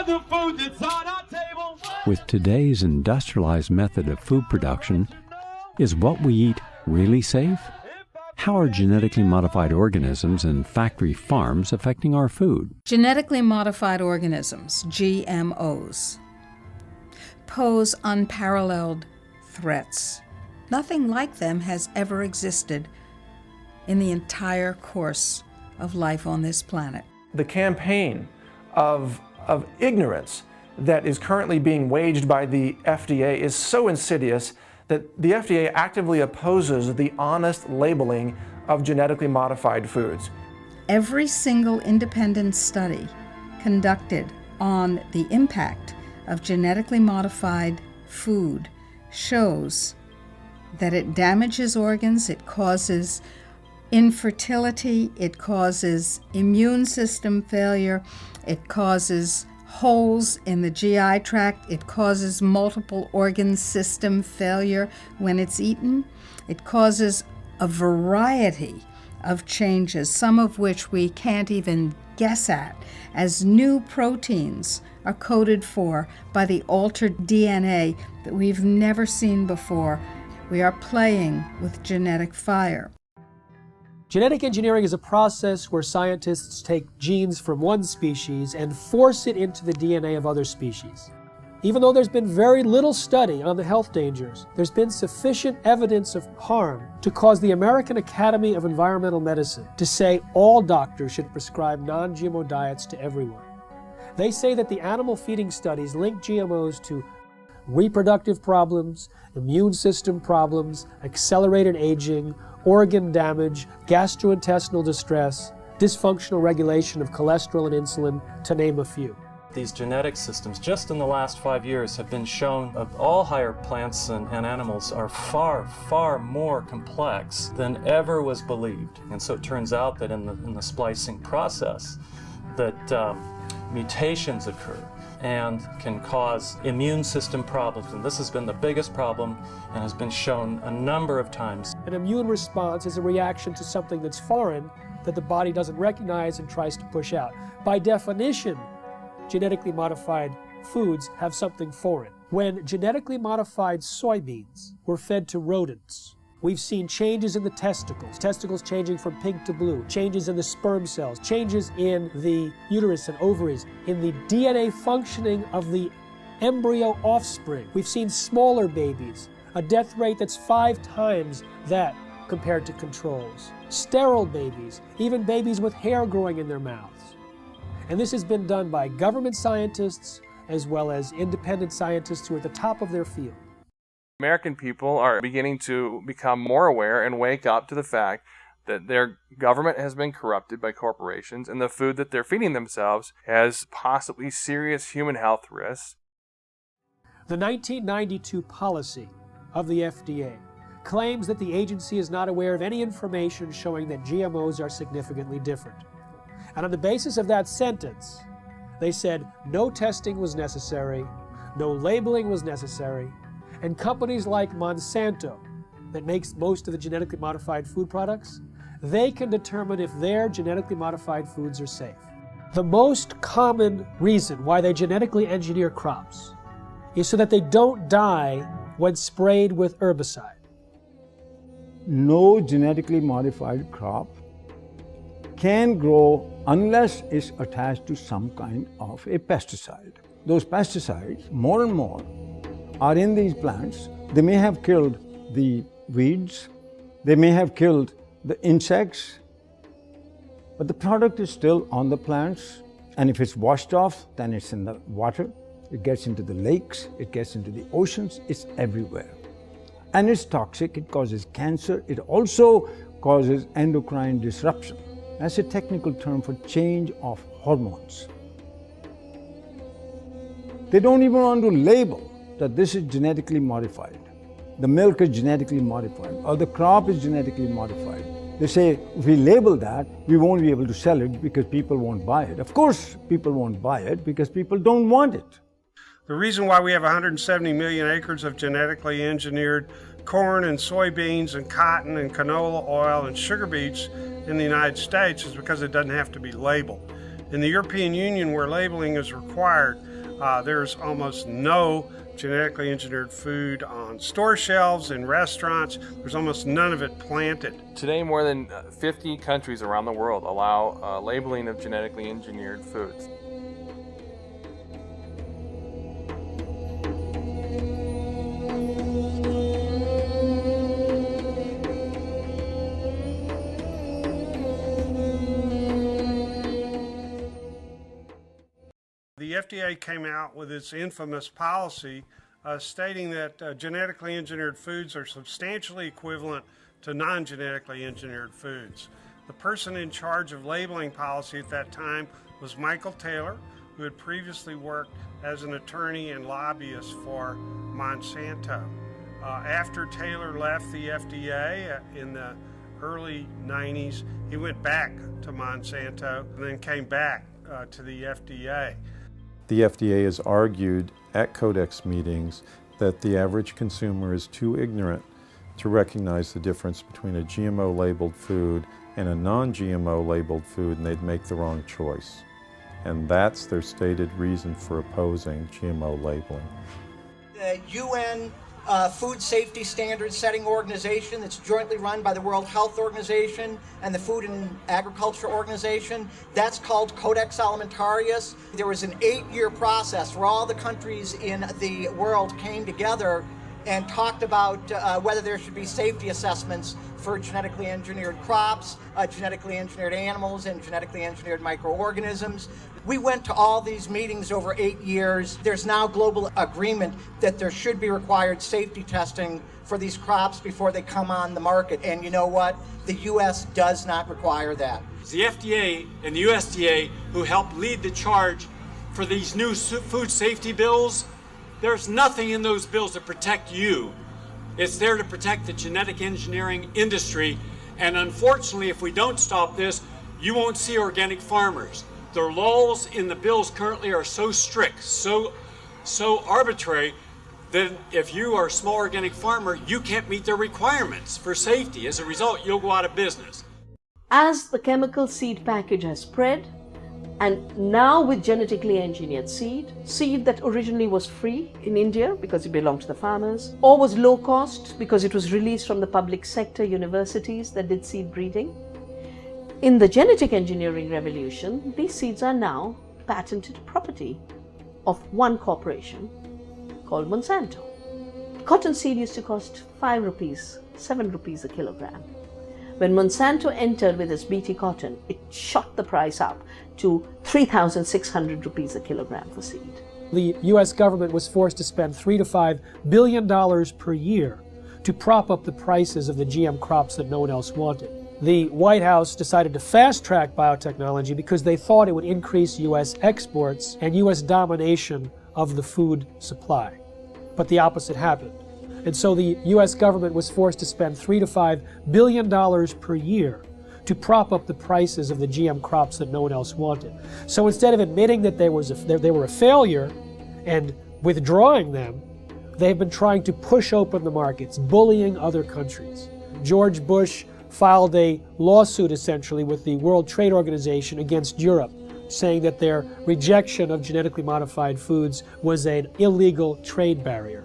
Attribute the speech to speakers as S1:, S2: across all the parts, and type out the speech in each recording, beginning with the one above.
S1: the food that's on our table.
S2: With today's industrialized method of food production, is what we eat really safe? How are genetically modified organisms and factory farms affecting our food?
S3: Genetically modified organisms, GMOs, pose unparalleled threats. Nothing like them has ever existed in the entire course of life on this planet.
S4: The campaign of ignorance that is currently being waged by the FDA is so insidious that the FDA actively opposes the honest labeling of genetically modified foods.
S3: Every single independent study conducted on the impact of genetically modified food shows that it damages organs, it causes infertility, it causes immune system failure, it causes holes in the GI tract, it causes multiple organ system failure when it's eaten. It causes a variety of changes, some of which we can't even guess at, as new proteins are coded for by the altered DNA that we've never seen before. We are playing with genetic fire.
S5: Genetic engineering is a process where scientists take genes from one species and force it into the DNA of other species. Even though there's been very little study on the health dangers, there's been sufficient evidence of harm to cause the American Academy of Environmental Medicine to say all doctors should prescribe non-GMO diets to everyone. They say that the animal feeding studies link GMOs to reproductive problems, immune system problems, accelerated aging, organ damage, gastrointestinal distress, dysfunctional regulation of cholesterol and insulin, to name a few.
S6: These genetic systems, just in the last 5 years, have been shown of all higher plants and animals are far, far more complex than ever was believed. And so it turns out that in the splicing process, that mutations occur and can cause immune system problems. And this has been the biggest problem and has been shown a number of times.
S5: An immune response is a reaction to something that's foreign that the body doesn't recognize and tries to push out. By definition, genetically modified foods have something foreign. When genetically modified soybeans were fed to rodents, we've seen changes in the testicles changing from pink to blue, changes in the sperm cells, changes in the uterus and ovaries, in the DNA functioning of the embryo offspring. We've seen smaller babies, a death rate that's 5 times that compared to controls. Sterile babies, even babies with hair growing in their mouths. And this has been done by government scientists as well as independent scientists who are at the top of their field.
S4: American people are beginning to become more aware and wake up to the fact that their government has been corrupted by corporations and the food that they're feeding themselves has possibly serious human health risks.
S5: The 1992 policy of the FDA claims that the agency is not aware of any information showing that GMOs are significantly different. And on the basis of that sentence, they said no testing was necessary, no labeling was necessary, and companies like Monsanto, that makes most of the genetically modified food products, they can determine if their genetically modified foods are safe. The most common reason why they genetically engineer crops is so that they don't die when sprayed with herbicide.
S7: No genetically modified crop can grow unless it's attached to some kind of a pesticide. Those pesticides, more and more, are in these plants. They may have killed the weeds, they may have killed the insects, but the product is still on the plants, and if it's washed off, then it's in the water, it gets into the lakes, it gets into the oceans, it's everywhere. And it's toxic, it causes cancer, it also causes endocrine disruption. That's a technical term for change of hormones. They don't even want to label that this is genetically modified. The milk is genetically modified, or the crop is genetically modified. They say, if we label that, we won't be able to sell it because people won't buy it. Of course, people won't buy it because people don't want it.
S8: The reason why we have 170 million acres of genetically engineered corn and soybeans and cotton and canola oil and sugar beets in the United States is because it doesn't have to be labeled. In the European Union, where labeling is required, There's almost no genetically engineered food on store shelves, in restaurants. There's almost none of it planted.
S9: Today, more than 50 countries around the world allow labeling of genetically engineered foods.
S8: The FDA came out with its infamous policy stating that genetically engineered foods are substantially equivalent to non-genetically engineered foods. The person in charge of labeling policy at that time was Michael Taylor, who had previously worked as an attorney and lobbyist for Monsanto. After Taylor left the FDA in the early 90s, he went back to Monsanto and then came back to the FDA.
S10: The FDA has argued at Codex meetings that the average consumer is too ignorant to recognize the difference between a GMO labeled food and a non-GMO labeled food, and they'd make the wrong choice. And that's their stated reason for opposing GMO labeling.
S11: The UN Food Safety Standards Setting Organization that's jointly run by the World Health Organization and the Food and Agriculture Organization, that's called Codex Alimentarius. There was an 8-year process where all the countries in the world came together and talked about whether there should be safety assessments for genetically engineered crops, genetically engineered animals, and genetically engineered microorganisms. We went to all these meetings over 8 years. There's now global agreement that there should be required safety testing for these crops before they come on the market. And you know what? The U.S. does not require that.
S1: It's the FDA and the USDA who helped lead the charge for these new food safety bills. There's nothing in those bills to protect you. It's there to protect the genetic engineering industry. And unfortunately, if we don't stop this, you won't see organic farmers. The laws in the bills currently are so strict, so arbitrary, that if you are a small organic farmer, you can't meet their requirements for safety. As a result, you'll go out of business.
S12: As the chemical seed package has spread, and now with genetically engineered seed that originally was free in India because it belonged to the farmers, or was low cost because it was released from the public sector universities that did seed breeding. In the genetic engineering revolution, these seeds are now patented property of one corporation called Monsanto. Cotton seed used to cost 5 rupees, 7 rupees a kilogram. When Monsanto entered with its BT cotton, it shot the price up to 3,600 rupees a kilogram for seed.
S5: The U.S. government was forced to spend $3 to $5 billion per year to prop up the prices of the GM crops that no one else wanted. The White House decided to fast-track biotechnology because they thought it would increase U.S. exports and U.S. domination of the food supply. But the opposite happened. And so the U.S. government was forced to spend $3 to $5 billion per year to prop up the prices of the GM crops that no one else wanted. So instead of admitting that they were a failure and withdrawing them, they've been trying to push open the markets, bullying other countries. George Bush filed a lawsuit essentially with the World Trade Organization against Europe, saying that their rejection of genetically modified foods was an illegal trade barrier.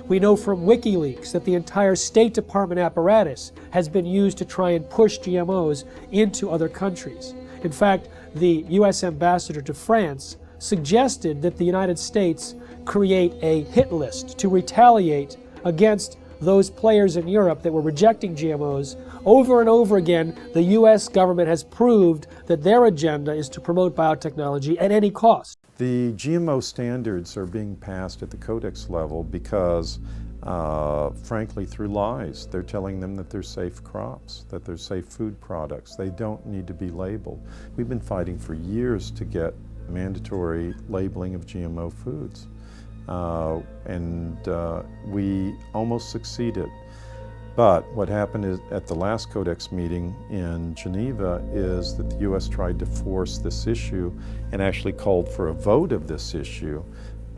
S5: We know from WikiLeaks that the entire State Department apparatus has been used to try and push GMOs into other countries. In fact, the U.S. ambassador to France suggested that the United States create a hit list to retaliate against those players in Europe that were rejecting GMOs. Over and over again, the U.S. government has proved that their agenda is to promote biotechnology at any cost.
S10: The GMO standards are being passed at the Codex level because, frankly, through lies. They're telling them that they're safe crops, that they're safe food products. They don't need to be labeled. We've been fighting for years to get mandatory labeling of GMO foods. We almost succeeded. But what happened is at the last Codex meeting in Geneva is that the U.S. tried to force this issue and actually called for a vote of this issue,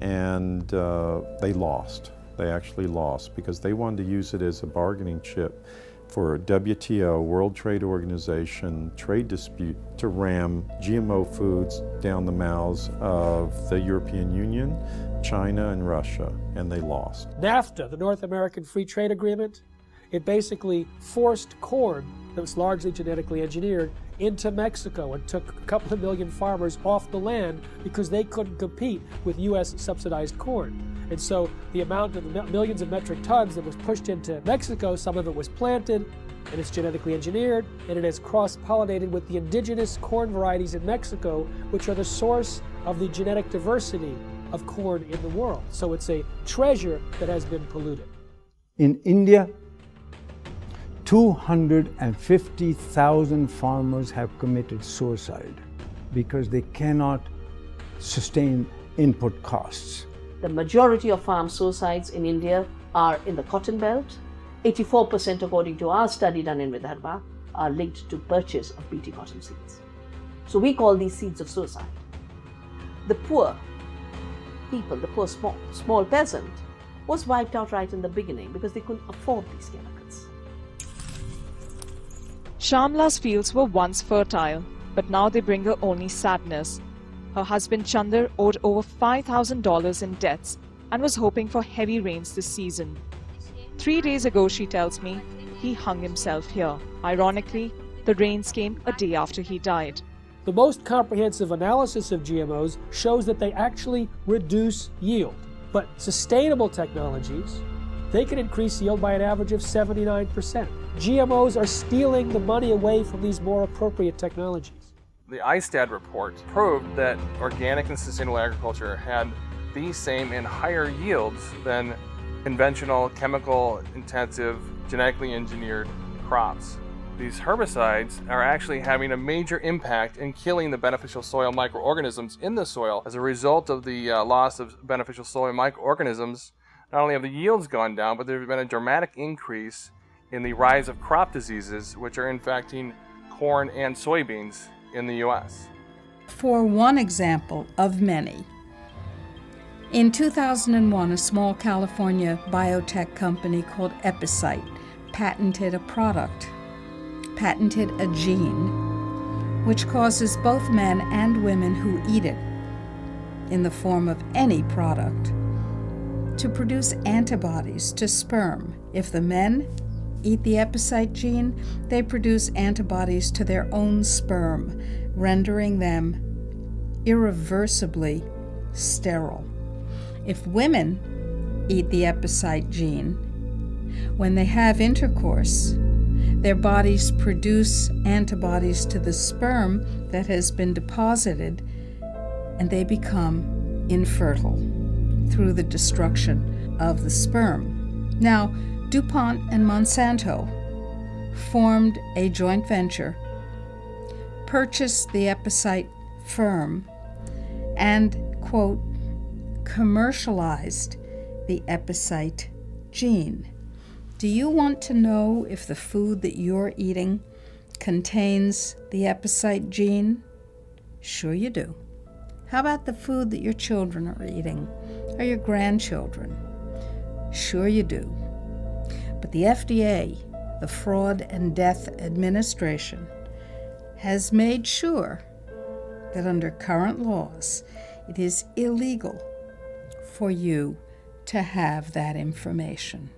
S10: and they lost. They actually lost because they wanted to use it as a bargaining chip for WTO, World Trade Organization, trade dispute to ram GMO foods down the mouths of the European Union, China, and Russia, and they lost.
S5: NAFTA, the North American Free Trade Agreement, it basically forced corn that was largely genetically engineered into Mexico and took a couple of million farmers off the land because they couldn't compete with U.S. subsidized corn. And so the amount of millions of metric tons that was pushed into Mexico, some of it was planted and it's genetically engineered, and it has cross-pollinated with the indigenous corn varieties in Mexico, which are the source of the genetic diversity of corn in the world. So it's a treasure that has been polluted.
S7: In India, 250,000 farmers have committed suicide because they cannot sustain input costs.
S12: The majority of farm suicides in India are in the cotton belt. 84%, according to our study done in Vidarbha, are linked to purchase of BT cotton seeds. So we call these seeds of suicide. The poor people, the poor small peasant, was wiped out right in the beginning because they couldn't afford these chemicals.
S13: Shamla's fields were once fertile, but now they bring her only sadness. Her husband Chandar owed over $5,000 in debts and was hoping for heavy rains this season. 3 days ago, she tells me, he hung himself here. Ironically, the rains came a day after he died.
S5: The most comprehensive analysis of GMOs shows that they actually reduce yield. But sustainable technologies, they can increase yield by an average of 79%. GMOs are stealing the money away from these more appropriate technologies.
S9: The ISTAD report proved that organic and sustainable agriculture had the same and higher yields than conventional, chemical-intensive, genetically engineered crops. These herbicides are actually having a major impact in killing the beneficial soil microorganisms in the soil. As a result of the loss of beneficial soil microorganisms, not only have the yields gone down, but there's been a dramatic increase in the rise of crop diseases, which are infecting corn and soybeans in the U.S.
S3: For one example of many, in 2001, a small California biotech company called Epicite patented a gene, which causes both men and women who eat it, in the form of any product, to produce antibodies to sperm. If the men eat the Epicite gene, they produce antibodies to their own sperm, rendering them irreversibly sterile. If women eat the Epicite gene, when they have intercourse, their bodies produce antibodies to the sperm that has been deposited, and they become infertile through the destruction of the sperm. Now, DuPont and Monsanto formed a joint venture, purchased the Epicite firm, and, quote, commercialized the Epicite gene. Do you want to know if the food that you're eating contains the Epicite gene? Sure you do. How about the food that your children are eating, or your grandchildren? Sure you do. But the FDA, the Fraud and Death Administration, has made sure that under current laws, it is illegal for you to have that information.